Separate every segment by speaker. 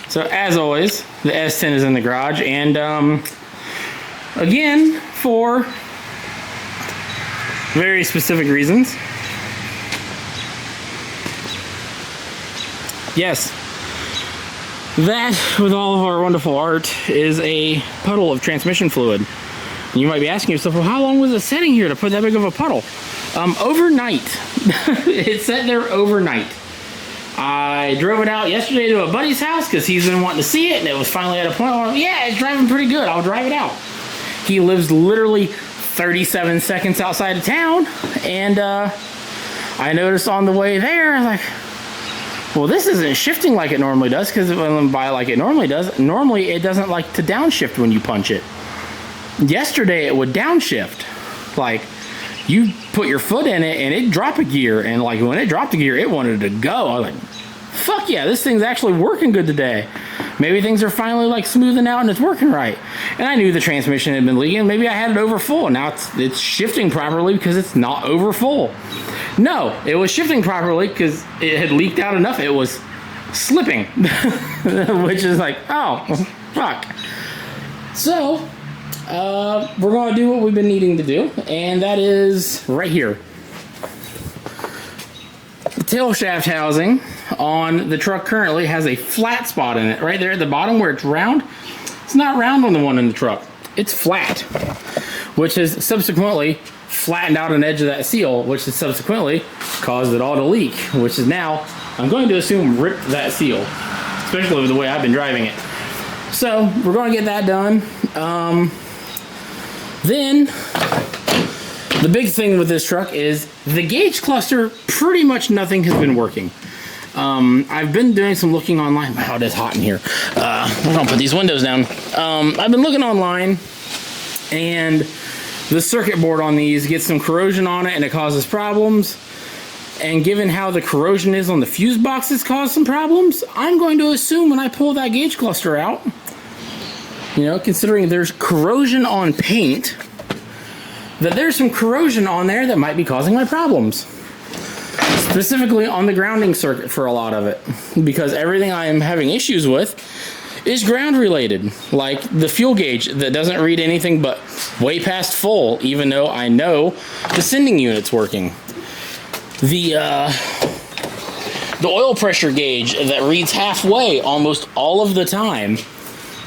Speaker 1: So as always, the S10 is in the garage, and again, for very specific reasons. Yes, that, with all of our wonderful art, is a puddle of transmission fluid. And you might be asking yourself, well, how long was it sitting here to put that big of a puddle? Overnight. It sat there overnight. I drove it out yesterday to a buddy's house because he's been wanting to see it, and it was finally at a point where, yeah, it's driving pretty good. I'll drive it out. He lives literally 37 seconds outside of town, and I noticed on the way there, I was like, well, this isn't shifting like it normally does, because by like it normally does, normally it doesn't like to downshift when you punch it. Yesterday it would downshift. Like, you put your foot in it and it dropped a gear, and like when it dropped a gear, it wanted to go. I was like, fuck yeah, this thing's actually working good today. Maybe things are finally like smoothing out and it's working right. And I knew the transmission had been leaking. Maybe I had it over full. Now it's shifting properly because it's not over full. No, it was shifting properly because it had leaked out enough. It was slipping, which is like, oh, fuck. So we're going to do what we've been needing to do, and that is right here. The tail shaft housing on the truck currently has a flat spot in it right there at the bottom where it's round. It's not round on the one in the truck. It's flat, which has subsequently flattened out an edge of that seal, which has subsequently caused it all to leak, which is now, I'm going to assume, ripped that seal, especially with the way I've been driving it. So we're going to get that done. Then the big thing with this truck is the gauge cluster. Pretty much nothing has been working. I've been doing some looking online. Wow, it is hot in here. I'm gonna put these windows down. I've been looking online, and the circuit board on these gets some corrosion on it, and it causes problems. And given how the corrosion is on the fuse boxes, caused some problems. I'm going to assume when I pull that gauge cluster out, you know, considering there's corrosion on paint, that there's some corrosion on there that might be causing my problems. Specifically on the grounding circuit for a lot of it, because everything I am having issues with is ground related, like the fuel gauge that doesn't read anything but way past full, even though I know the sending unit's working. The oil pressure gauge that reads halfway almost all of the time,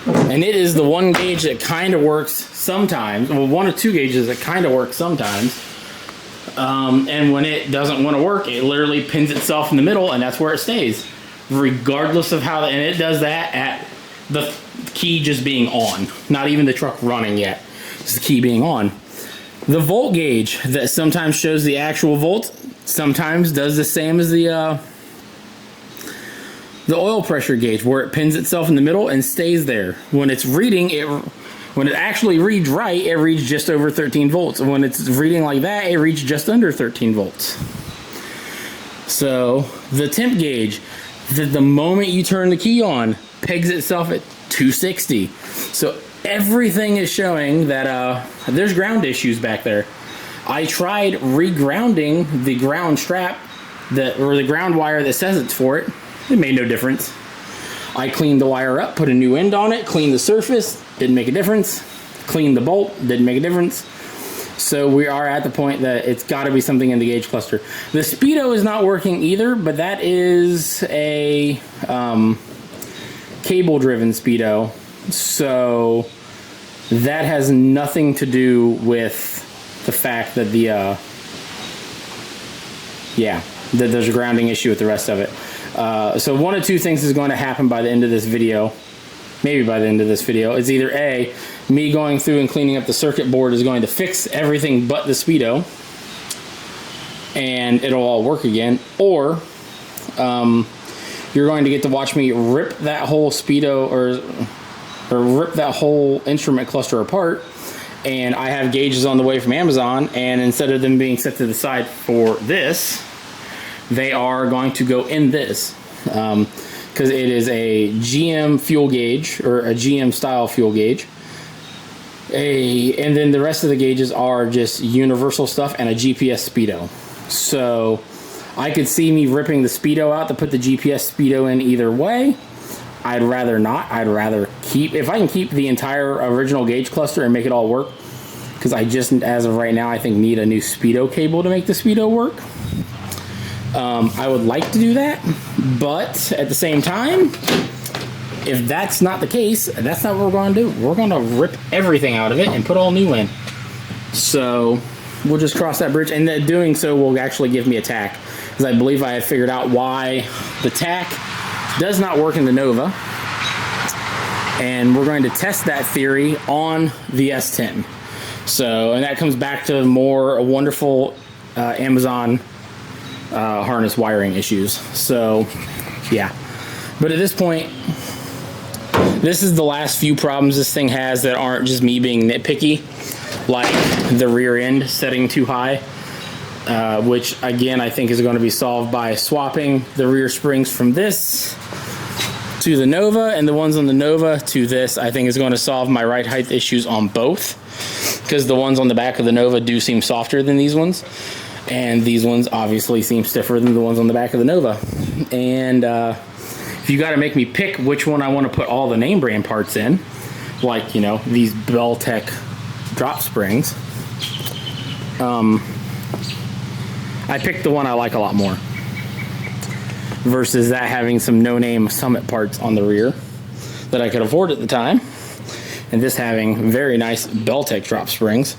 Speaker 1: and it is the one gauge that kind of works sometimes, well, one of two gauges that kind of work sometimes. And when it doesn't want to work, it literally pins itself in the middle, and that's where it stays, regardless of how. And it does that at the key just being on, not even the truck running yet. It's the key being on. The volt gauge that sometimes shows the actual volts, sometimes does the same as the oil pressure gauge, where it pins itself in the middle and stays there. When it's reading it. When it actually reads right, it reads just over 13 volts. And when it's reading like that, it reads just under 13 volts. So the temp gauge, the moment you turn the key on, pegs itself at 260. So everything is showing that there's ground issues back there. I tried regrounding the ground strap, or the ground wire that says it's for it. It made no difference. I cleaned the wire up, put a new end on it, cleaned the surface, didn't make a difference. Cleaned the bolt, didn't make a difference. So we are at the point that it's got to be something in the gauge cluster. The speedo is not working either, but that is a cable-driven speedo. So that has nothing to do with the fact that that there's a grounding issue with the rest of it. So one of two things is going to happen by the end of this video. Maybe by the end of this video. It's either A, me going through and cleaning up the circuit board is going to fix everything but the speedo, and it'll all work again, or you're going to get to watch me rip that whole speedo or rip that whole instrument cluster apart. And I have gauges on the way from Amazon, and instead of them being set to the side for this, they are going to go in this, because it is a GM fuel gauge, or a GM style fuel gauge. And then the rest of the gauges are just universal stuff and a GPS speedo. So I could see me ripping the speedo out to put the GPS speedo in either way, I'd rather not. I'd rather keep, if I can keep the entire original gauge cluster and make it all work, because I just, as of right now, I think need a new speedo cable to make the speedo work. I would like to do that, but at the same time, if that's not the case, that's not what we're going to do. We're going to rip everything out of it and put all new in. So we'll just cross that bridge, and doing so will actually give me a tack, because I believe I have figured out why the tack does not work in the Nova, and we're going to test that theory on the S10. So, and that comes back to more wonderful Amazon harness wiring issues. So yeah, but at this point, this is the last few problems this thing has that aren't just me being nitpicky, like the rear end setting too high, which again I think is going to be solved by swapping the rear springs from this to the Nova, and the ones on the Nova to this. I think is going to solve my ride height issues on both, because the ones on the back of the Nova do seem softer than these ones, and these ones obviously seem stiffer than the ones on the back of the Nova. And if you got to make me pick which one I want to put all the name brand parts in, like, you know, these Beltec drop springs, I picked the one I like a lot more, versus that having some no-name Summit parts on the rear that I could afford at the time, and this having very nice Beltec drop springs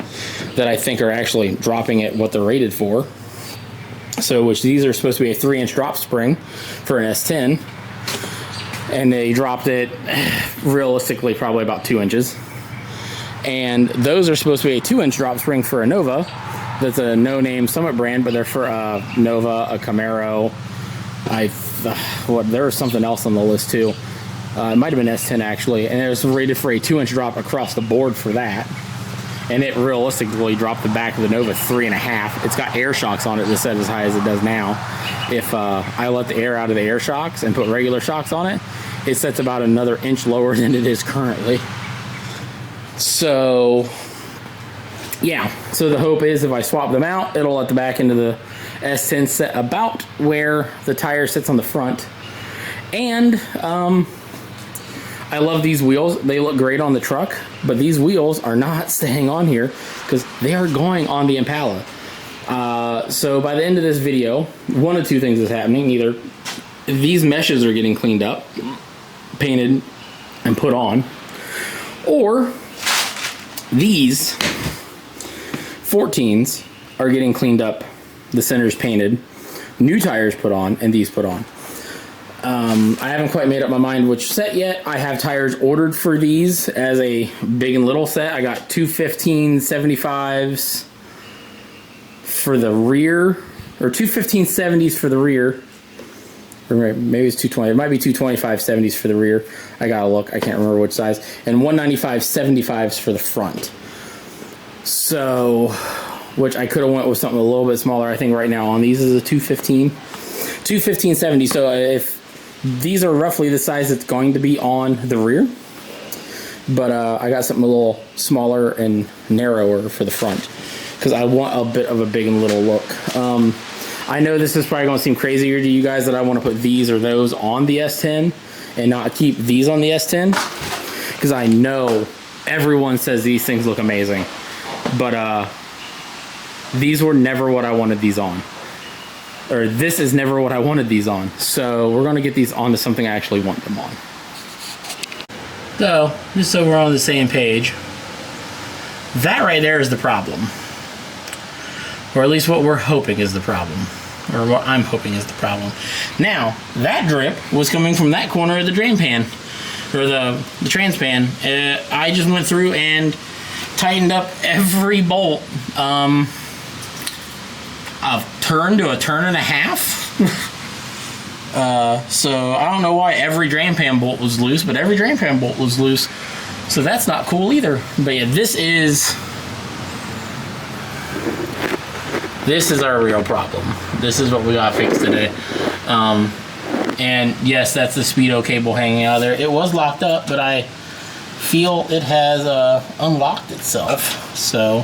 Speaker 1: that I think are actually dropping it what they're rated for. So, which these are supposed to be a 3-inch drop spring for an S10, and they dropped it realistically probably about 2 inches. And those are supposed to be a 2-inch drop spring for a Nova. That's a no-name Summit brand, but they're for a Nova, a Camaro. There was something else on the list too. It might have been S10 actually, and it was rated for a 2-inch drop across the board for that. And it realistically dropped the back of the Nova 3.5. It's got air shocks on it that set as high as it does now. If I let the air out of the air shocks and put regular shocks on it, it sets about another inch lower than it is currently. So yeah, so the hope is if I swap them out, it'll let the back into the S10 set about where the tire sits on the front. And I love these wheels. They look great on the truck, but these wheels are not staying on here because they are going on the Impala. So by the end of this video, one of two things is happening. Either these meshes are getting cleaned up, painted, and put on, or these 14s are getting cleaned up, the centers painted, new tires put on, and these put on. I haven't quite made up my mind which set yet. I have tires ordered for these as a big and little set. I got two 1575s for the rear, or two 1570s for the rear, or maybe it's 220. It might be 225/70s for the rear. I gotta look. I can't remember which size. And 195/75s for the front. So, which I could have went with something a little bit smaller. I think right now on these is a 215/70. So if these are roughly the size it's going to be on the rear, but I got something a little smaller and narrower for the front because I want a bit of a big and little look. I know this is probably going to seem crazier to you guys that I want to put these or those on the S10 and not keep these on the S10, because I know everyone says these things look amazing, but these were never what I wanted these on. Or this is never what I wanted these on. So we're going to get these onto something I actually want them on. So, just so we're on the same page, that right there is the problem. Or at least what we're hoping is the problem. Or what I'm hoping is the problem. Now, that drip was coming from that corner of the drain pan. Or the trans pan. I just went through and tightened up every bolt. A turn to a turn and a half. So I don't know why every drain pan bolt was loose, but every drain pan bolt was loose. So that's not cool either. But yeah, this is our real problem. This is what we got fixed today. And yes, that's the speedo cable hanging out of there. It was locked up, but I feel it has unlocked itself. So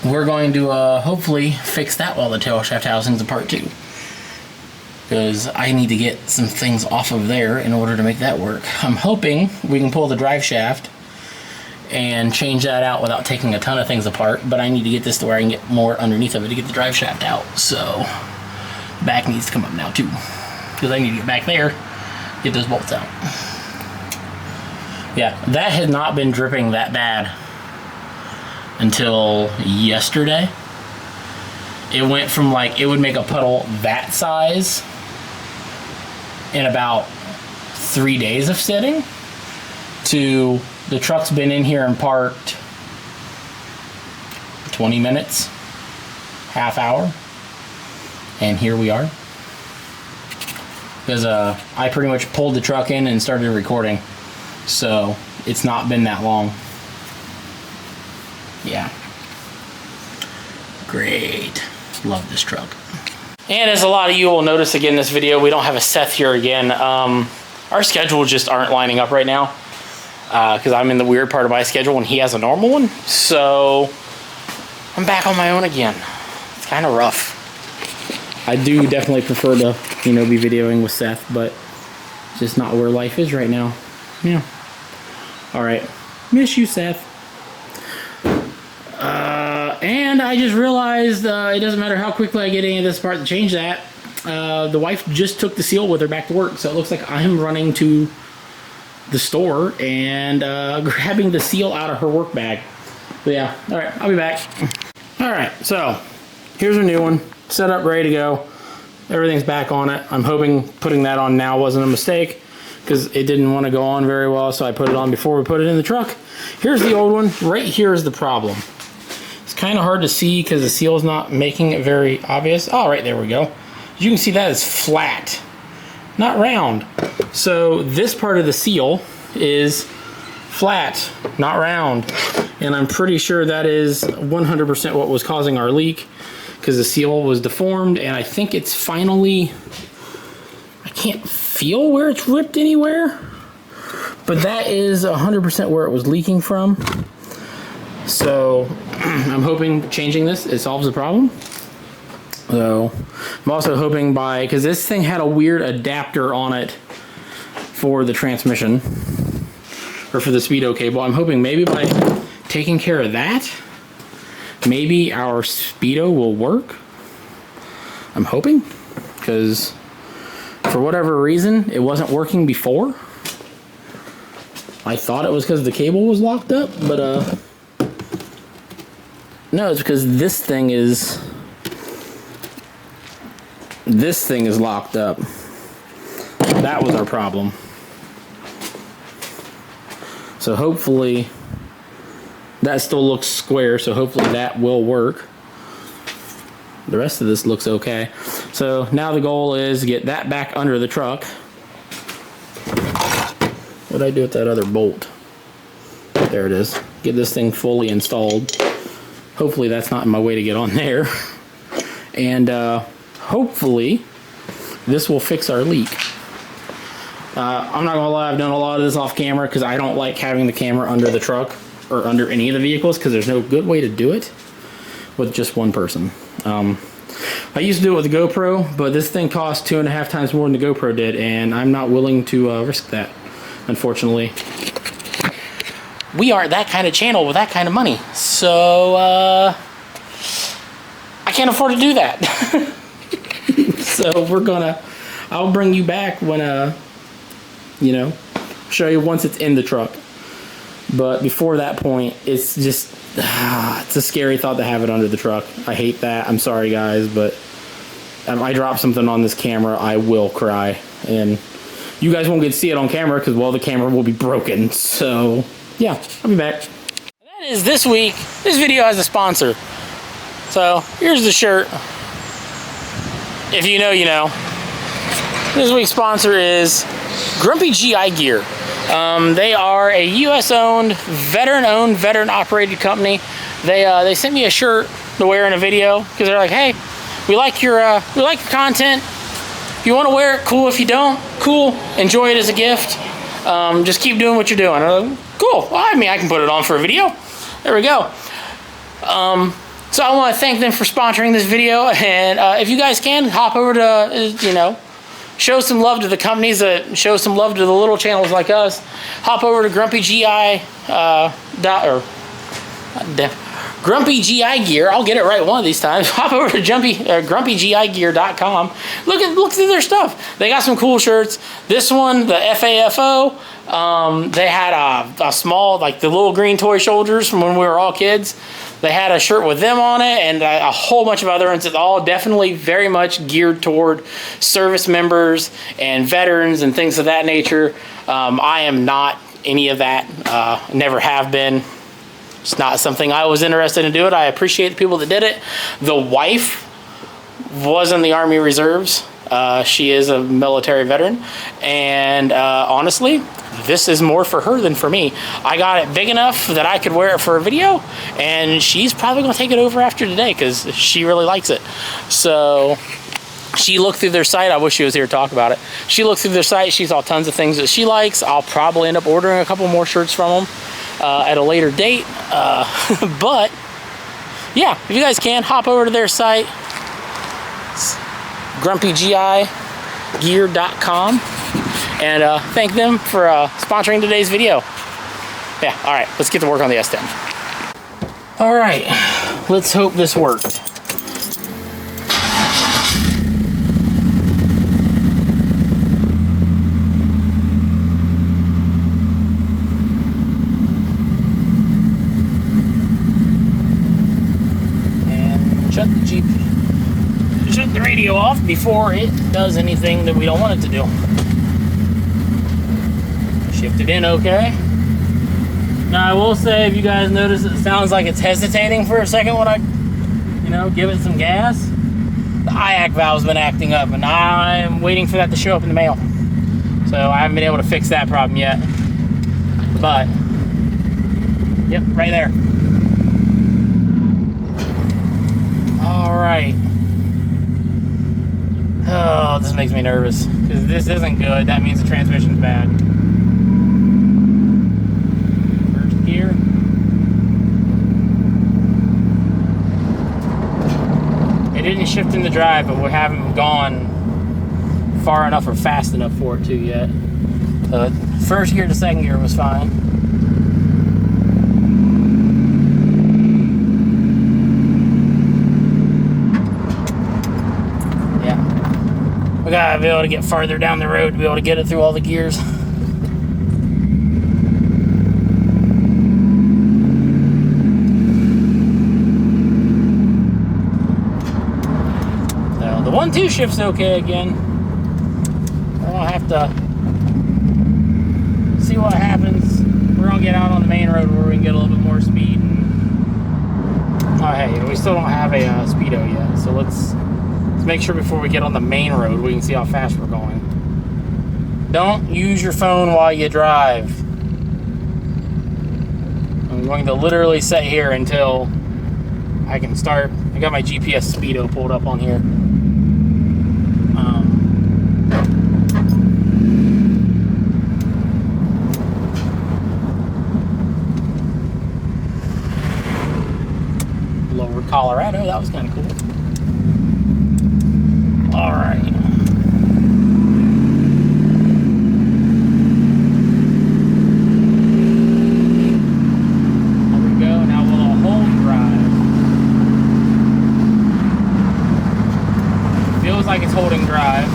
Speaker 1: we're going to hopefully fix that while the tail shaft housing is apart too. because I need to get some things off of there in order to make that work. I'm hoping we can pull the drive shaft and change that out without taking a ton of things apart, but I need to get this to where I can get more underneath of it to get the drive shaft out. So back needs to come up now too, because I need to get back there, get those bolts out. Yeah, that had not been dripping that bad until yesterday. It went from like, it would make a puddle that size in about 3 days of sitting to the truck's been in here and parked 20 minutes, half hour, and here we are. Because I pretty much pulled the truck in and started recording, so it's not been that long. Yeah. Great. Love this truck. And as a lot of you will notice again in this video, we don't have a Seth here again. Our schedules just aren't lining up right now because I'm in the weird part of my schedule and he has a normal one. So I'm back on my own again. It's kind of rough. I do definitely prefer to, you know, be videoing with Seth, but it's just not where life is right now. Yeah. All right. Miss you, Seth. And I just realized it doesn't matter how quickly I get any of this part to change that. The wife just took the seal with her back to work, so it looks like I'm running to the store and grabbing the seal out of her work bag. But yeah, all right, I'll be back. All right, so here's a new one, set up, ready to go. Everything's back on it. I'm hoping putting that on now wasn't a mistake because it didn't want to go on very well, so I put it on before we put it in the truck. Here's the old one. Right here is the problem. It's kind of hard to see because the seal is not making it very obvious. Oh, right, there we go. You can see that is flat, not round. So this part of the seal is flat, not round. And I'm pretty sure that is 100% what was causing our leak because the seal was deformed, and I think it's finally, I can't feel where it's ripped anywhere, but that is 100% where it was leaking from. So I'm hoping changing this, it solves the problem. So I'm also hoping by, because this thing had a weird adapter on it for the transmission, or for the speedo cable. I'm hoping maybe by taking care of that, maybe our speedo will work. I'm hoping, because for whatever reason, it wasn't working before. I thought it was because the cable was locked up, but no, it's because this thing is locked up. That was our problem. So hopefully that still looks square, so hopefully that will work. The rest of this looks okay. So now the goal is to get that back under the truck. What did I do with that other bolt? There it is. Get this thing fully installed. Hopefully that's not in my way to get on there. And hopefully this will fix our leak. I'm not gonna lie, I've done a lot of this off camera because I don't like having the camera under the truck or under any of the vehicles because there's no good way to do it with just one person. I used to do it with the GoPro, but this thing cost 2.5 times more than the GoPro did, and I'm not willing to risk that, unfortunately. We aren't that kind of channel with that kind of money, so I can't afford to do that. So I'll bring you back when you know, show you once it's in the truck. But before that point, it's just it's a scary thought to have it under the truck. I hate that. I'm sorry guys, but I drop something on this camera, I will cry, and you guys won't get to see it on camera because, well, the camera will be broken. So yeah, I'll be back. That is this week. This video has a sponsor. So here's the shirt. If you know, you know. This week's sponsor is Grumpy GI Gear. They are a U.S.-owned, veteran-operated company. They sent me a shirt to wear in a video because they're like, "Hey, we like your content. If you want to wear it, cool. If you don't, cool. Enjoy it as a gift. Just keep doing what you're doing." I'm like, cool. Well, I mean, I can put it on for a video. There we go. So I want to thank them for sponsoring this video, and if you guys can, hop over to, you know, show some love to the companies that show some love to the little channels like us. Hop over to Grumpy GI Grumpy GI Gear. I'll get it right one of these times. Hop over to grumpygigear.com. Look through their stuff. They got some cool shirts. This one, the FAFO. They had a small, like the little green toy soldiers from when we were all kids. They had a shirt with them on it, and a whole bunch of other ones. It's all definitely very much geared toward service members and veterans and things of that nature. I am not any of that. Never have been. It's not something I was interested in doing. I appreciate the people that did it. The wife was in the Army Reserves. She is a military veteran, and honestly, this is more for her than for me. I got it big enough that I could wear it for a video, and she's probably going to take it over after today because she really likes it. So she looked through their site. I wish she was here to talk about it. She looked through their site. She saw tons of things that she likes. I'll probably end up ordering a couple more shirts from them at a later date. But yeah, if you guys can, hop over to their site. It's grumpygigear.com, and thank them for sponsoring today's video. Yeah, all right, let's get to work on the S10. All right, let's hope this worked. Shut the radio off before it does anything that we don't want it to do. Shift it in okay. Now I will say, if you guys notice, it sounds like it's hesitating for a second when I, give it some gas. The IAC valve's been acting up, and I'm waiting for that to show up in the mail. So I haven't been able to fix that problem yet. But, yep, right there. All right. Oh, this makes me nervous because this isn't good. That means the transmission's bad. First gear. It didn't shift in the drive, but we haven't gone far enough or fast enough for it to yet. First gear to second gear was fine. We gotta be able to get farther down the road to be able to get it through all the gears. So the 1-2 shift's okay again. I'll have to see what happens. We're gonna get out on the main road where we can get a little bit more speed. And, oh hey, we still don't have a speedo yet, so let's make sure before we get on the main road we can see how fast we're going. Don't use your phone while you drive. I'm going to literally sit here until I can start. I got my GPS speedo pulled up on here. Lower Colorado, that was kind of cool. All right. There we go. Now we'll hold drive. Feels like it's holding drive.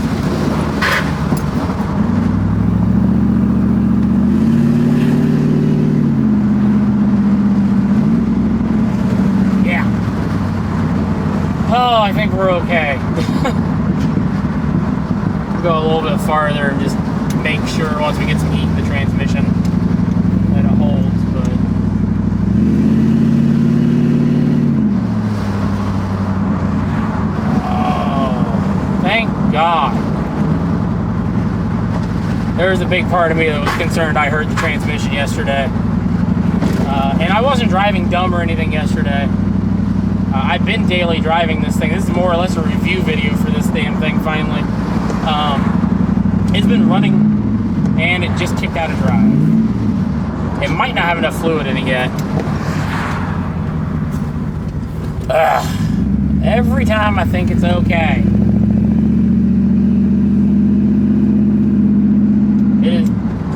Speaker 1: Yeah. Oh, I think we're okay. Go a little bit farther and just make sure once we get some heat in the transmission that it holds. But oh, thank God. There was a big part of me that was concerned I heard the transmission yesterday, and I wasn't driving dumb or anything yesterday. I've been daily driving this thing. This is more or less a review video for this damn thing finally. It's been running and it just kicked out of drive. It might not have enough fluid in it yet. Every time I think it's okay.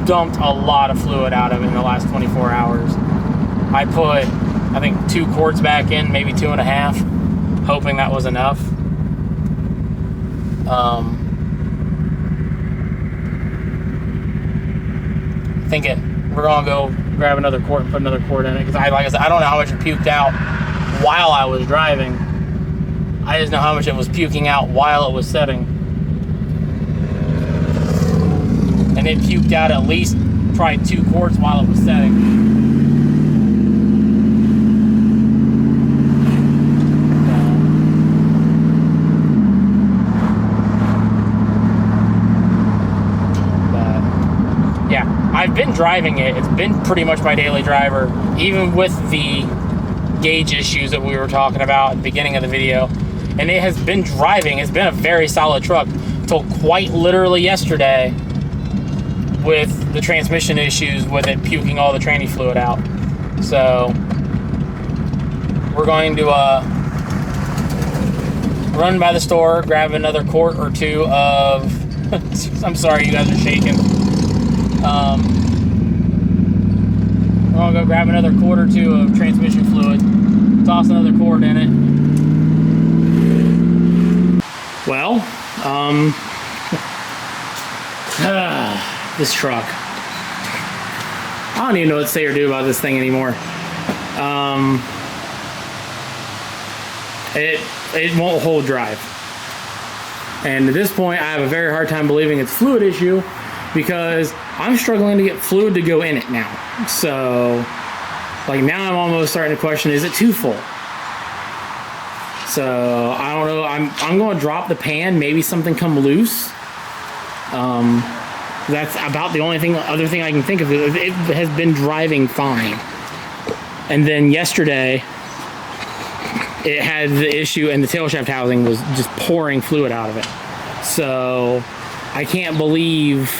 Speaker 1: dumped a lot of fluid out of it in the last 24 hours. I put, I think, 2 quarts back in, maybe 2.5, hoping that was enough. I think we're gonna go grab another quart and put another quart in it, because like I said, I don't know how much it puked out while I was driving. I just know how much it was puking out while it was setting. And it puked out at least probably 2 quarts while it was setting. I've been driving it. It's been pretty much my daily driver, even with the gauge issues that we were talking about at the beginning of the video. And it has been driving. It's been a very solid truck till quite literally yesterday with the transmission issues with it puking all the tranny fluid out. So we're going to run by the store, grab another quart or 2 of I'm sorry, you guys are shaking. I'll go grab another quart or 2 of transmission fluid, toss another quart in it. Well, this truck. I don't even know what to say or do about this thing anymore. It won't hold drive. And at this point, I have a very hard time believing it's a fluid issue, because I'm struggling to get fluid to go in it now. So, like, now I'm almost starting to question, is it too full? So, I don't know. I'm going to drop the pan. Maybe something come loose. That's about the only other thing I can think of. It has been driving fine. And then yesterday, it had the issue, and the tail shaft housing was just pouring fluid out of it. So, I can't believe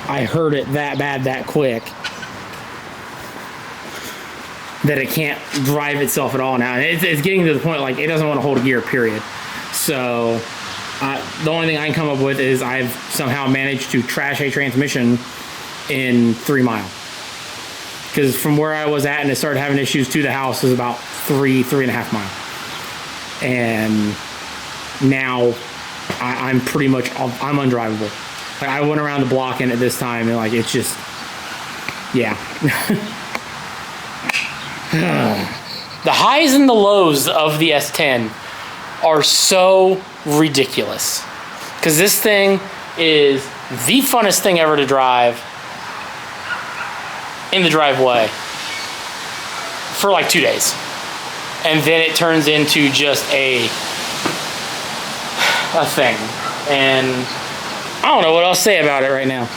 Speaker 1: I heard it that bad that quick that it can't drive itself at all now. And it's getting to the point, like, it doesn't want to hold a gear, period. So the only thing I can come up with is I've somehow managed to trash a transmission in 3 miles. Because from where I was at and it started having issues to the house is about 3.5 miles. And now I'm pretty much, I'm undrivable. Like, I went around the block in it this time, and like, it's just, yeah. The highs and the lows of the S10 are so ridiculous, because this thing is the funnest thing ever to drive in the driveway for like 2 days, and then it turns into just a thing. And I don't know what else to say about it right now.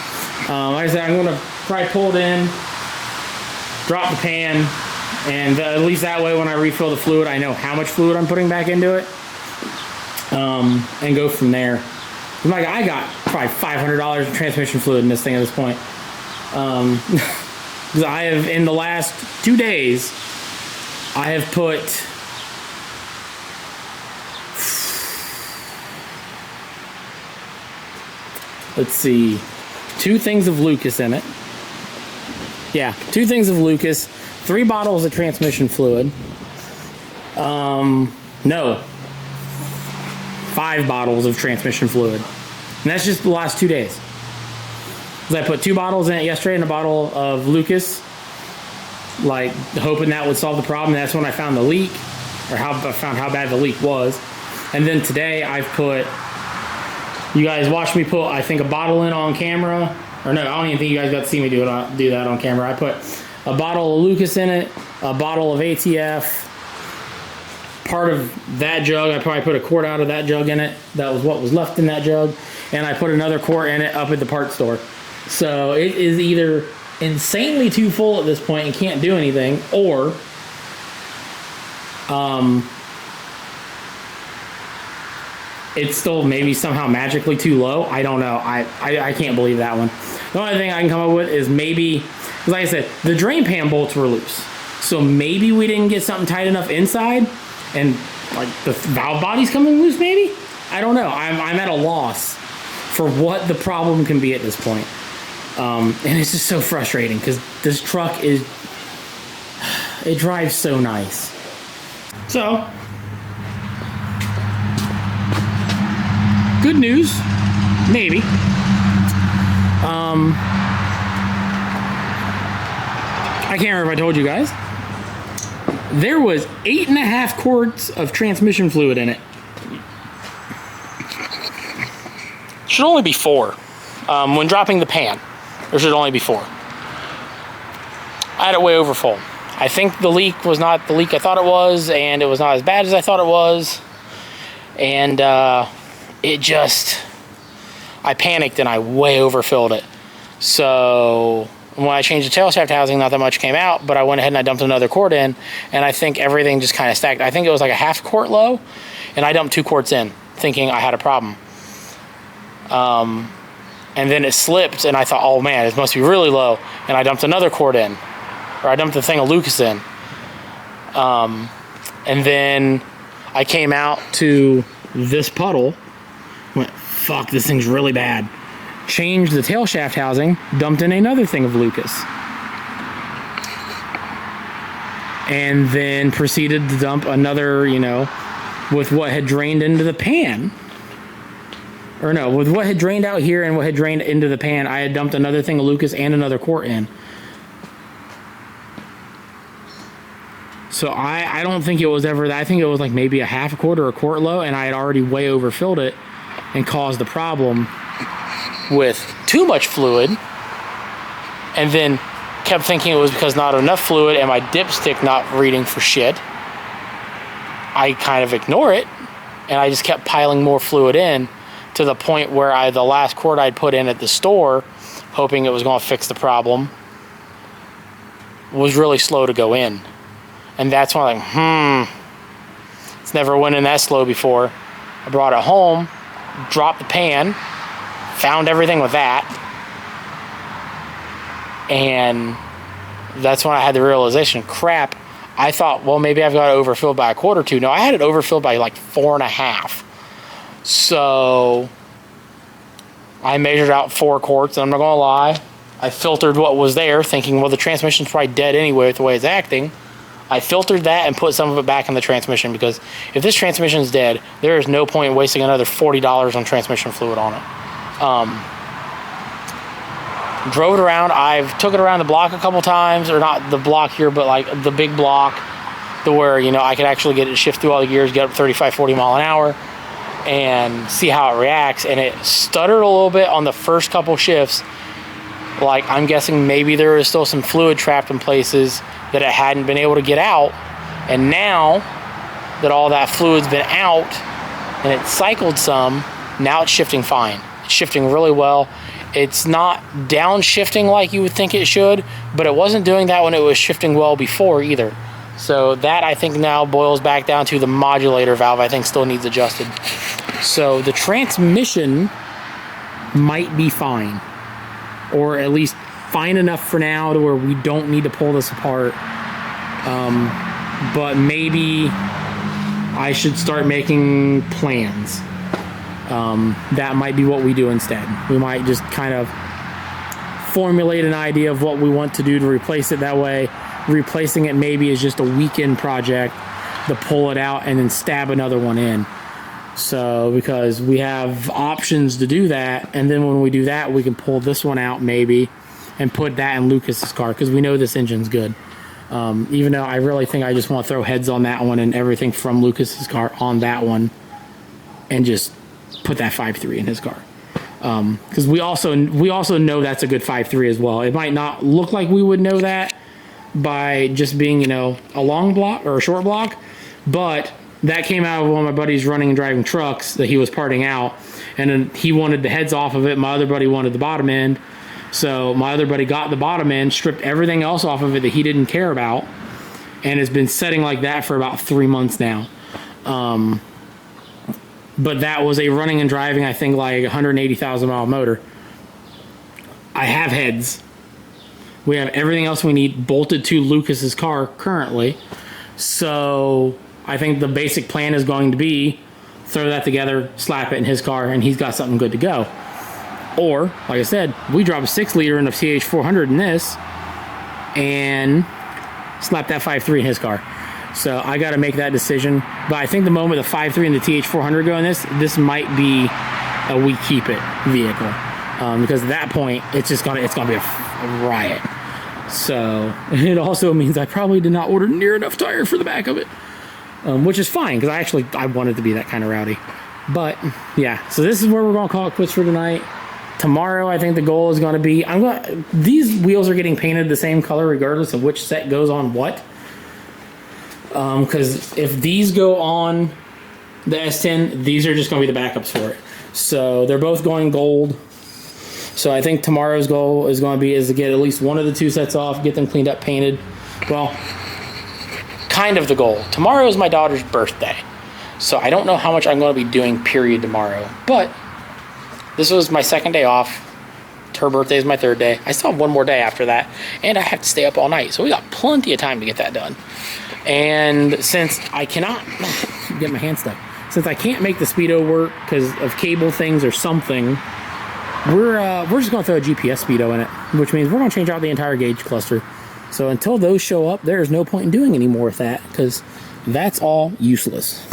Speaker 1: Like I said, I'm going to probably pull it in, drop the pan, and at least that way when I refill the fluid, I know how much fluid I'm putting back into it, and go from there. Like, I got probably $500 of transmission fluid in this thing at this point. Because I have, in the last 2 days, I have put let's see, 2 things of Lucas in it. Yeah, 2 things of Lucas, 3 bottles of transmission fluid. No, 5 bottles of transmission fluid. And that's just the last 2 days. I put 2 bottles in it yesterday and a bottle of Lucas, like, hoping that would solve the problem. That's when I found the leak, or I found how bad the leak was. And then today I've put, you guys watched me put, I think, a bottle in on camera. Or no, I don't even think you guys got to see me do that on camera. I put a bottle of Lucas in it, a bottle of ATF, part of that jug. I probably put a quart out of that jug in it. That was what was left in that jug. And I put another quart in it up at the parts store. So it is either insanely too full at this point and can't do anything, or it's still maybe somehow magically too low. I don't know. I can't believe that one. The only thing I can come up with is maybe, like I said, the drain pan bolts were loose. So maybe we didn't get something tight enough inside, and like the valve body's coming loose maybe? I don't know. I'm at a loss for what the problem can be at this point. And it's just so frustrating because this truck is, it drives so nice. So, good news, maybe. I can't remember if I told you guys. There was 8.5 quarts of transmission fluid in it. Should only be 4. When dropping the pan, there should only be 4. I had it way over full. I think the leak was not the leak I thought it was, and it was not as bad as I thought it was. And it just, I panicked and I way overfilled it. So when I changed the tail shaft housing, not that much came out, but I went ahead and I dumped another quart in, and I think everything just kind of stacked. I think it was like a half quart low, and I dumped 2 quarts in, thinking I had a problem. And then it slipped, and I thought, oh man, it must be really low, and I dumped another quart in, or I dumped the thing of Lucas in. And then I came out to this puddle, went, fuck, this thing's really bad. Changed the tail shaft housing, dumped in another thing of Lucas. And then proceeded to dump another, you know, with what had drained into the pan. Or no, with what had drained out here and what had drained into the pan, I had dumped another thing of Lucas and another quart in. So I don't think it was ever that. I think it was like maybe a half a quart or a quart low, and I had already way overfilled it and caused the problem with too much fluid, and then kept thinking it was because not enough fluid and my dipstick not reading for shit. I kind of ignore it, and I just kept piling more fluid in to the point where the last quart I'd put in at the store, hoping it was going to fix the problem, was really slow to go in. And that's when I'm like, it's never went in that slow before. I brought it home, dropped the pan, found everything with that, and that's when I had the realization, crap, I thought, well, maybe I've got it overfilled by a quart or 2. No, I had it overfilled by like 4.5. So I measured out 4 quarts, and I'm not gonna lie, I filtered what was there, thinking, well, the transmission's probably dead anyway with the way it's acting. I filtered that and put some of it back in the transmission, because if this transmission's dead, there is no point in wasting another $40 on transmission fluid on it. Drove it around. I've took it around the block a couple times, or not the block here, but like the big block, to where, you know, I could actually get it to shift through all the gears, get up 35, 40 mile an hour, and see how it reacts. And it stuttered a little bit on the first couple shifts. Like, I'm guessing maybe there was still some fluid trapped in places that it hadn't been able to get out. And now that all that fluid's been out and it cycled some, now it's shifting fine. It's shifting really well. It's not downshifting like you would think it should, but it wasn't doing that when it was shifting well before either. So that, I think, now boils back down to the modulator valve, I think, still needs adjusted. So the transmission might be fine, or at least fine enough for now to where we don't need to pull this apart. But maybe I should start making plans. That might be what we do instead. We might just kind of formulate an idea of what we want to do to replace it. That way, replacing it maybe is just a weekend project to pull it out and then stab another one in. So, because we have options to do that, and then when we do that, we can pull this one out maybe and put that in Lucas's car, because we know this engine's good. Even though I really think I just want to throw heads on that one and everything from Lucas's car on that one, and just put that 5.3 in his car. Because we also know that's a good 5.3 as well. It might not look like we would know that by just being, you know, a long block or a short block, but that came out of one of my buddies running and driving trucks that he was parting out, and then he wanted the heads off of it. My other buddy wanted the bottom end. So my other buddy got the bottom end, stripped everything else off of it that he didn't care about, and has been setting like that for about 3 months now. But that was a running and driving, I think, like 180,000 mile motor. I have heads. We have everything else we need bolted to Lucas's car currently. So I think the basic plan is going to be throw that together, slap it in his car, and he's got something good to go. Or, like I said, we drop a 6-liter in a TH400 in this and slap that 5.3 in his car. So I got to make that decision. But I think the moment the 5.3 and the TH400 go in this might be a we keep it vehicle. Because at that point, it's gonna be a riot. So it also means I probably did not order near enough tire for the back of it, which is fine because I wanted to be that kind of rowdy. But yeah, so this is where we're gonna call it quits for tonight. Tomorrow, I think the goal is gonna be these wheels are getting painted the same color regardless of which set goes on what. Because if these go on the S10, these are just gonna be the backups for it. So they're both going gold. So I think tomorrow's goal is going to be to get at least one of the 2 sets off, get them cleaned up, painted. Well, kind of the goal. Tomorrow is my daughter's birthday. So I don't know how much I'm going to be doing period tomorrow. But this was my 2nd day off. Her birthday is my 3rd day. I still have 1 more day after that. And I have to stay up all night. So we got plenty of time to get that done. And since I cannot get my hand stuck. Since I can't make the Speedo work because of cable things or something, we're just going to throw a GPS Speedo in it, which means we're going to change out the entire gauge cluster. So until those show up, there's no point in doing any more with that because that's all useless.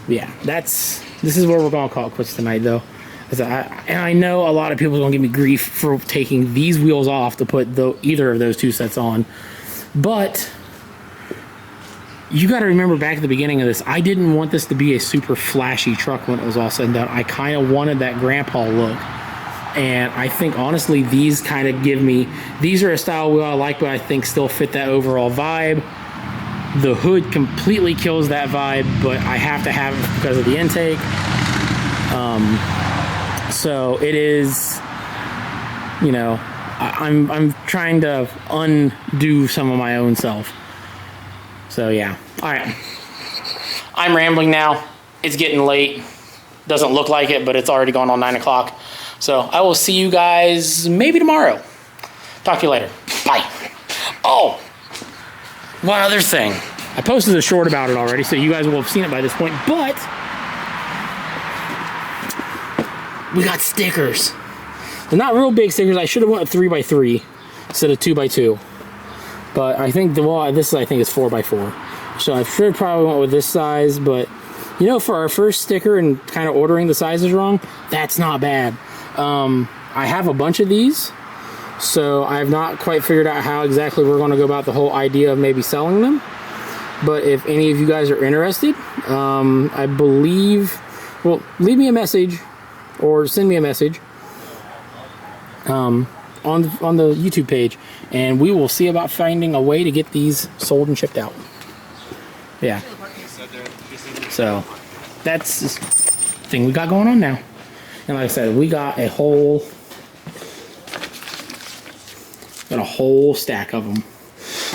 Speaker 1: Yeah, this is where we're going to call it quits tonight, though. And I know a lot of people are going to give me grief for taking these wheels off to put either of those 2 sets on, but you got to remember back at the beginning of this, I didn't want this to be a super flashy truck when it was all said and done. I kind of wanted that grandpa look. And I think, honestly, these kind of give me... These are a style wheel I like, but I think still fit that overall vibe. The hood completely kills that vibe, but I have to have it because of the intake. So it is... You know, I'm trying to undo some of my own self. So yeah, all right. I'm rambling now. It's getting late. Doesn't look like it, but it's already gone on 9 o'clock. So I will see you guys maybe tomorrow. Talk to you later. Bye. Oh, one other thing. I posted a short about it already, so you guys will have seen it by this point, but we got stickers. They're not real big stickers. I should have went 3x3 instead of 2x2. But I think this I think is 4x4. So I should probably went with this size, but you know, for our first sticker and kind of ordering the sizes wrong, that's not bad. I have a bunch of these, so I have not quite figured out how exactly we're going to go about the whole idea of maybe selling them. But if any of you guys are interested, I believe, well, leave me a message or send me a message on the YouTube page, and we will see about finding a way to get these sold and shipped out. Yeah. So that's the thing we got going on now. And like I said, we got a whole stack of them.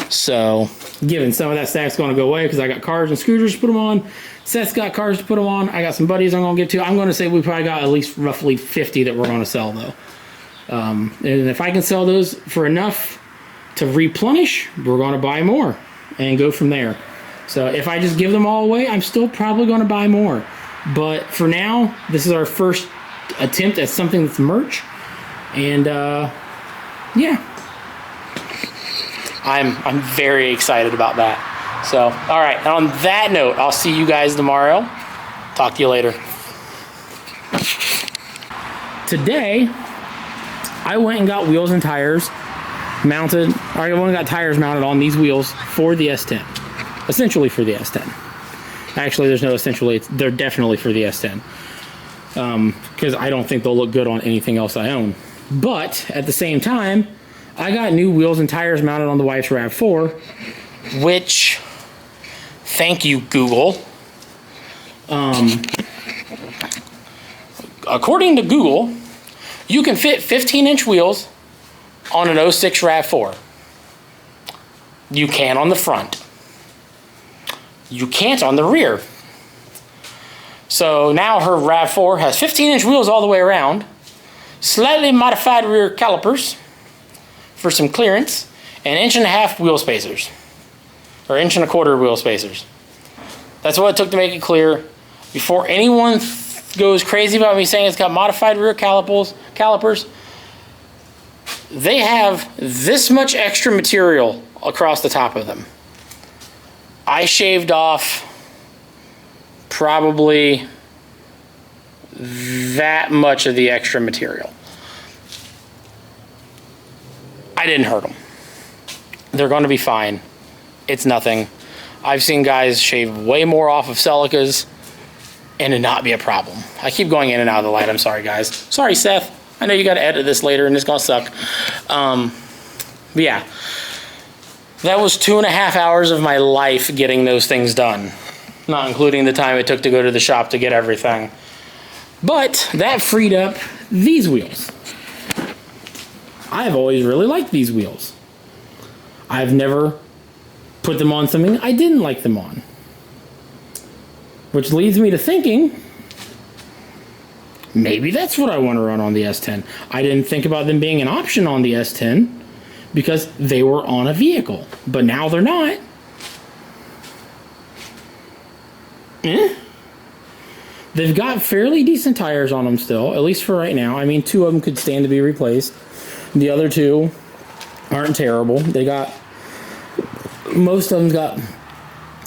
Speaker 1: So given some of that stack's going to go away because I got cars and scooters to put them on. Seth's got cars to put them on. I got some buddies I'm going to give to. I'm going to say we probably got at least roughly 50 that we're going to sell, though. And if I can sell those for enough to replenish, we're going to buy more and go from there. So if I just give them all away, I'm still probably going to buy more. But for now, this is our first attempt at something that's merch. And yeah, I'm very excited about that. So, all right. And on that note, I'll see you guys tomorrow. Talk to you later. Today, I went and got wheels and tires mounted. I went and got tires mounted on these wheels for the S10. Essentially for the S10. Actually, there's no essentially. They're definitely for the S10. Because I don't think they'll look good on anything else I own. But at the same time, I got new wheels and tires mounted on the wife's RAV4, which, thank you, Google. According to Google, you can fit 15-inch wheels on an 06 RAV4. You can on the front. You can't on the rear. So now her RAV4 has 15-inch wheels all the way around, slightly modified rear calipers for some clearance, and 1.5-inch wheel spacers, or 1.25-inch wheel spacers. That's what it took to make it clear. Before anyone goes crazy about me saying it's got modified rear calipers. They have this much extra material across the top of them. I shaved off probably that much of the extra material. I didn't hurt them. They're going to be fine. It's nothing. I've seen guys shave way more off of Celicas and it not be a problem. I keep going in and out of the light. I'm sorry, guys. Sorry, Seth. I know you got to edit this later and it's going to suck. But yeah, that was 2.5 hours of my life getting those things done, not including the time it took to go to the shop to get everything. But that freed up these wheels. I've always really liked these wheels. I've never put them on something I didn't like them on. Which leads me to thinking, maybe that's what I want to run on the S10. I didn't think about them being an option on the S10 because they were on a vehicle. But now they're not. They've got fairly decent tires on them still, at least for right now. I mean, 2 of them could stand to be replaced. The other 2 aren't terrible. They got, most of them got,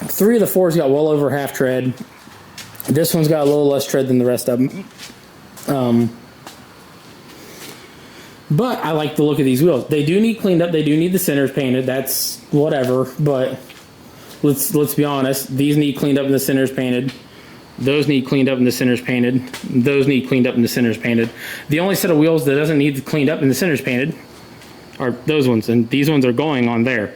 Speaker 1: 3 of the 4's got well over half tread. This one's got a little less tread than the rest of them. But I like the look of these wheels. They do need cleaned up. They do need the centers painted. That's whatever. But let's be honest. These need cleaned up and the centers painted. Those need cleaned up and the centers painted. Those need cleaned up and the centers painted. The only set of wheels that doesn't need cleaned up and the centers painted are those ones. And these ones are going on there.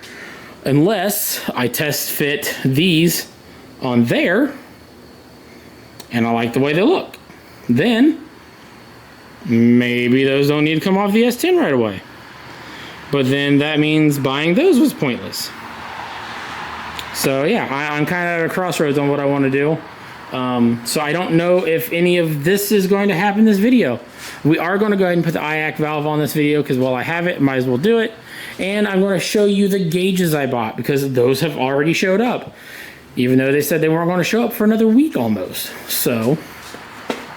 Speaker 1: Unless I test fit these on there and I like the way they look. Then maybe those don't need to come off the S10 right away. But then that means buying those was pointless. So yeah, I'm kind of at a crossroads on what I want to do. So I don't know if any of this is going to happen in this video. We are going to go ahead and put the IAC valve on this video because while I have it, might as well do it. And I'm going to show you the gauges I bought because those have already showed up. Even though they said they weren't going to show up for another week almost. So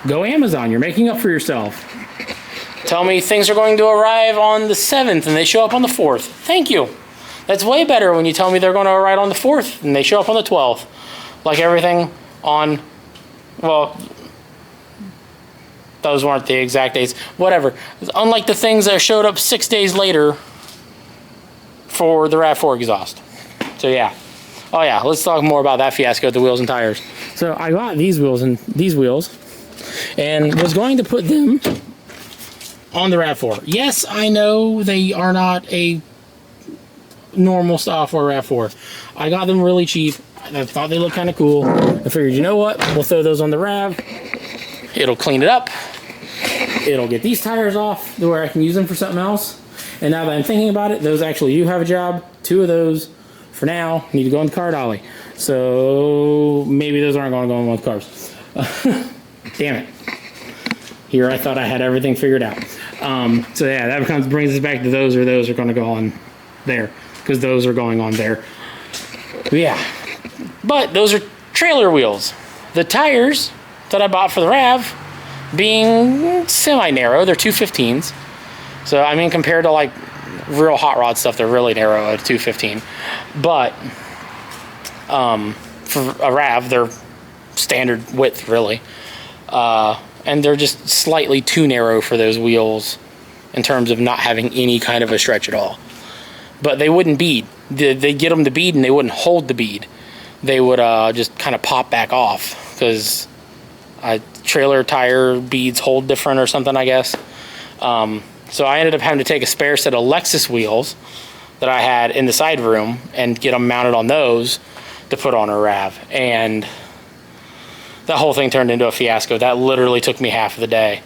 Speaker 1: go Amazon, you're making up for yourself. Tell me things are going to arrive on the 7th and they show up on the 4th. Thank you. That's way better when you tell me they're going to arrive on the 4th and they show up on the 12th. Like everything on, well, those weren't the exact dates. Whatever. Unlike the things that showed up 6 days later for the RAV4 exhaust. So yeah. Oh yeah, let's talk more about that fiasco with the wheels and tires. So I got these wheels and was going to put them on the RAV4. Yes, I know they are not a normal style for a RAV4. I got them really cheap. I thought they looked kind of cool. I figured, you know what? We'll throw those on the RAV. It'll clean it up. It'll get these tires off to where I can use them for something else. And now that I'm thinking about it, those actually do have a job. 2 of those, for now, need to go in the car dolly. So maybe those aren't going to go in with cars. Damn it. Here I thought I had everything figured out. So yeah, that brings us back to those are going to go on there. Because those are going on there. Yeah. But those are trailer wheels. The tires that I bought for the RAV being semi-narrow, they're 215s. So I mean, compared to like real hot rod stuff, they're really narrow at 215. But for a RAV, they're standard width really. And they're just slightly too narrow for those wheels in terms of not having any kind of a stretch at all. But they wouldn't bead. They get them to bead and they wouldn't hold the bead. They would just kind of pop back off because trailer tire beads hold different or something, I guess. So I ended up having to take a spare set of Lexus wheels that I had in the side room and get them mounted on those to put on a RAV. And that whole thing turned into a fiasco. That literally took me half of the day.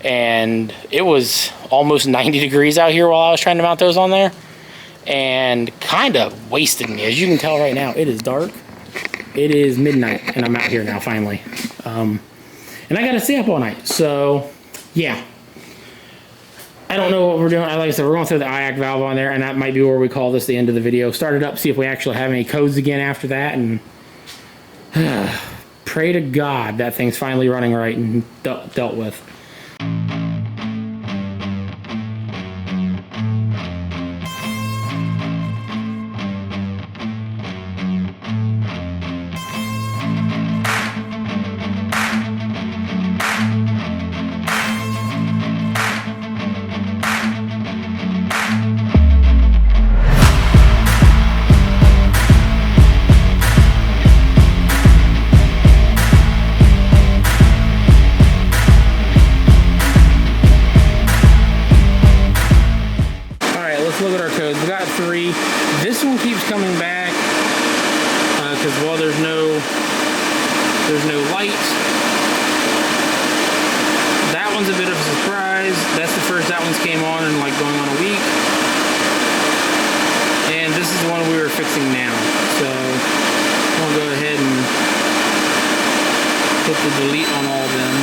Speaker 1: And it was almost 90 degrees out here while I was trying to mount those on there. And kind of wasted me. As you can tell right now, it is dark. It is midnight, and I'm out here now, finally. And I got to stay up all night. So, yeah. I don't know what we're doing. Like I said, we're going to throw the IAC valve on there, and that might be where we call this the end of the video. Start it up, see if we actually have any codes again after that, and pray to God that thing's finally running right and dealt with. Look at our codes. We got 3. This one keeps coming back because well, there's no light. That one's a bit of a surprise. That's the first that one's came on in like going on a week. And this is the one we were fixing now. So we'll go ahead and put the delete on all of them.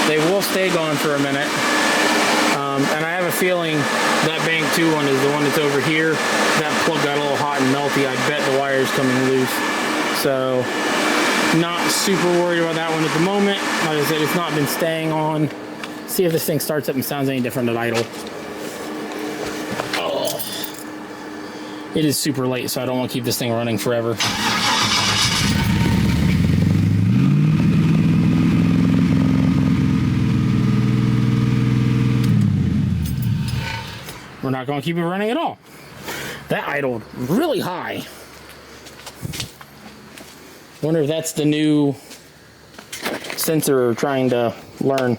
Speaker 1: They will stay gone for a minute, and I have a feeling that bank 2 one is the one that's over here. That plug got a little hot and melty. I bet the wire's coming loose, so not super worried about that one at the moment. Like I said, it's not been staying on. See if this thing starts up and sounds any different at idle. Oh. It is super late, so I don't want to keep this thing running forever. We're not going to keep it running at all. That idled really high. Wonder if that's the new sensor trying to learn.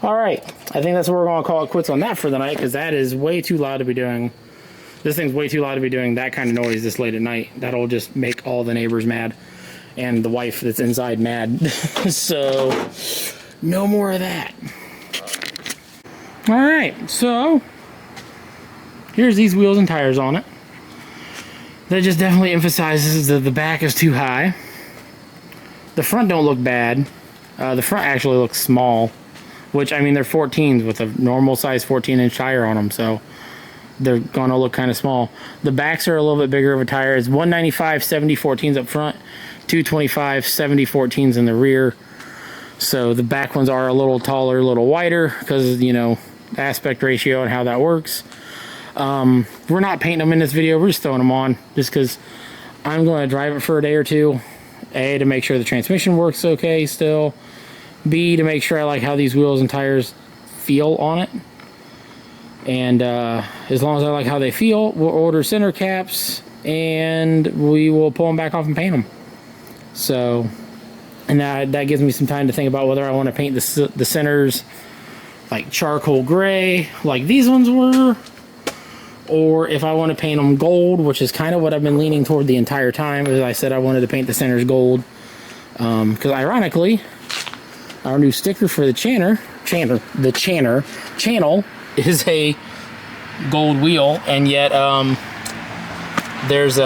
Speaker 1: All right, I think that's what we're going to call it quits on that for the night, because that is way too loud to be doing. This thing's way too loud to be doing that kind of noise this late at night. That'll just make all the neighbors mad and the wife that's inside mad. So no more of that. All right, so here's these wheels and tires on it. That just definitely emphasizes that the back is too high. The front don't look bad. The front actually looks small, which, I mean, they're 14s with a normal size 14-inch tire on them, so they're gonna look kind of small. The backs are a little bit bigger of a tire. It's 195 70 14s up front, 225 70 14s in the rear. So the back ones are a little taller, a little wider because, you know, aspect ratio and how that works. We're not painting them in this video. We're just throwing them on just because I'm going to drive it for a day or two. A, to make sure the transmission works okay still. B, to make sure I like how these wheels and tires feel on it. And as long as I like how they feel, we'll order center caps and we will pull them back off and paint them. So, and that gives me some time to think about whether I want to paint the centers like charcoal gray like these ones were, or if I want to paint them gold, which is kind of what I've been leaning toward the entire time. As I said, I wanted to paint the centers gold because ironically, our new sticker for the channel is a gold wheel, and yet there's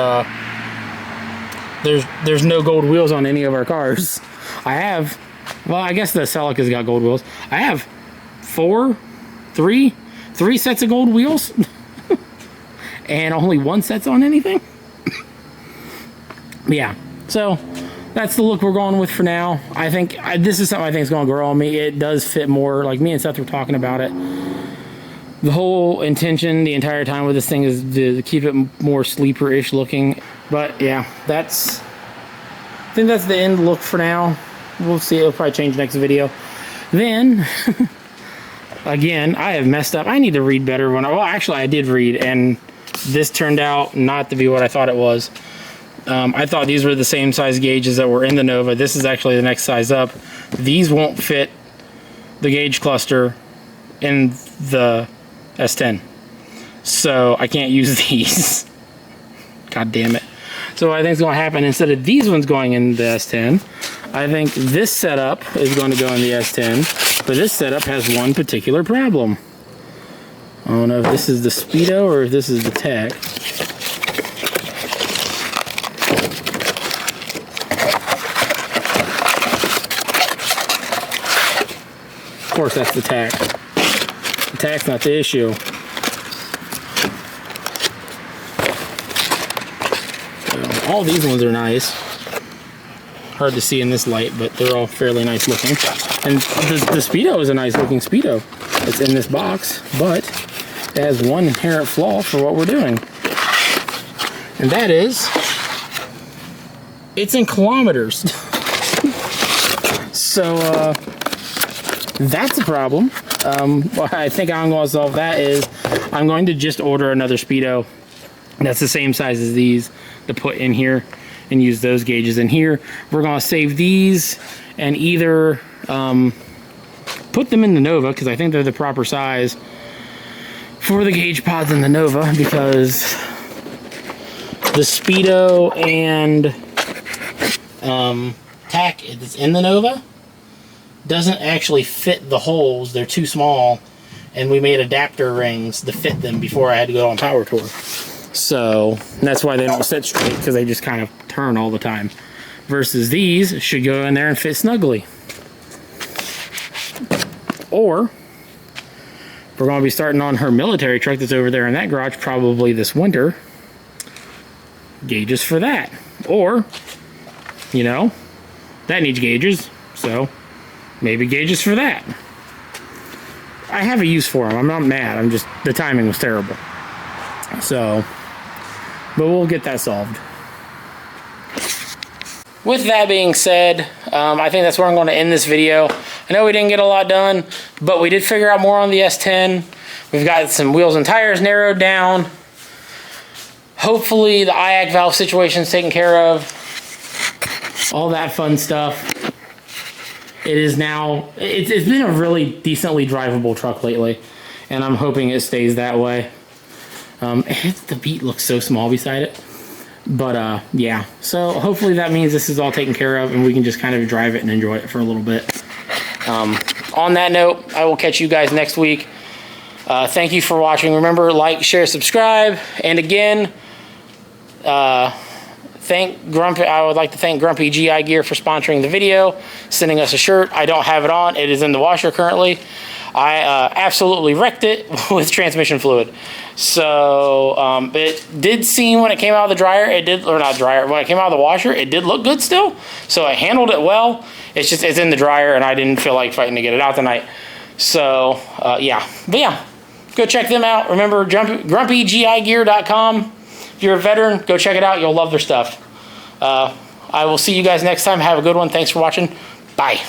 Speaker 1: no gold wheels on any of our cars. I have, well, I guess the Celica's got gold wheels. I have three sets of gold wheels. And only one set's on anything. Yeah, so that's the look we're going with for now. I think this is something I think is going to grow on me. It does fit more, like me and Seth were talking about it. The whole intention the entire time with this thing is to keep it more sleeper-ish looking. But yeah, I think that's the end look for now. We'll see, it'll probably change next video. Then, again, I have messed up. I need to read better well, actually I did read, and this turned out not to be what I thought it was. I thought these were the same size gauges that were in the Nova. This is actually the next size up. These won't fit the gauge cluster in the S10. So I can't use these. God damn it. So what I think is going to happen, instead of these ones going in the S10, I think this setup is going to go in the S10. But this setup has one particular problem. I don't know if this is the Speedo or if this is the tech. Of course, that's the tach. The tach's not the issue. All these ones are nice. Hard to see in this light, but they're all fairly nice looking. And the Speedo is a nice looking Speedo. It's in this box, but it has one inherent flaw for what we're doing. And that is, it's in kilometers. So, that's a problem. What I think I'm going to solve that is I'm going to just order another Speedo that's the same size as these to put in here and use those gauges in here. We're going to save these and either put them in the Nova, because I think they're the proper size for the gauge pods in the Nova, because the Speedo and tack that's in the Nova doesn't actually fit the holes. They're too small, and we made adapter rings to fit them before I had to go on power tour. So that's why they don't sit straight, because they just kind of turn all the time. Versus these should go in there and fit snugly. Or we're going to be starting on her military truck that's over there in that garage probably this winter. Gauges for that. Or, you know, that needs gauges, so maybe gauges for that. I have a use for them. I'm not mad. I'm just, the timing was terrible. So, but we'll get that solved. With that being said, I think that's where I'm going to end this video. I know we didn't get a lot done, but we did figure out more on the S10. We've got some wheels and tires narrowed down. Hopefully the IAC valve situation is taken care of. All that fun stuff. It is now, it's been a really decently drivable truck lately, and I'm hoping it stays that way. The beat looks so small beside it. But yeah, so hopefully that means this is all taken care of and we can just kind of drive it and enjoy it for a little bit. On that note, I will catch you guys next week. Thank you for watching. Remember, like, share, subscribe. And again, I would like to thank Grumpy GI Gear for sponsoring the video, sending us a shirt. I don't have it on. It is in the washer currently. I absolutely wrecked it with transmission fluid. So it did seem when it came out of the dryer, it did, or not dryer, when it came out of the washer, it did look good still. So I handled it well. It's just, it's in the dryer and I didn't feel like fighting to get it out tonight. So yeah, but yeah, go check them out. Remember, grumpygigear.com. If you're a veteran, go check it out. You'll love their stuff. I will see you guys next time. Have a good one. Thanks for watching. Bye.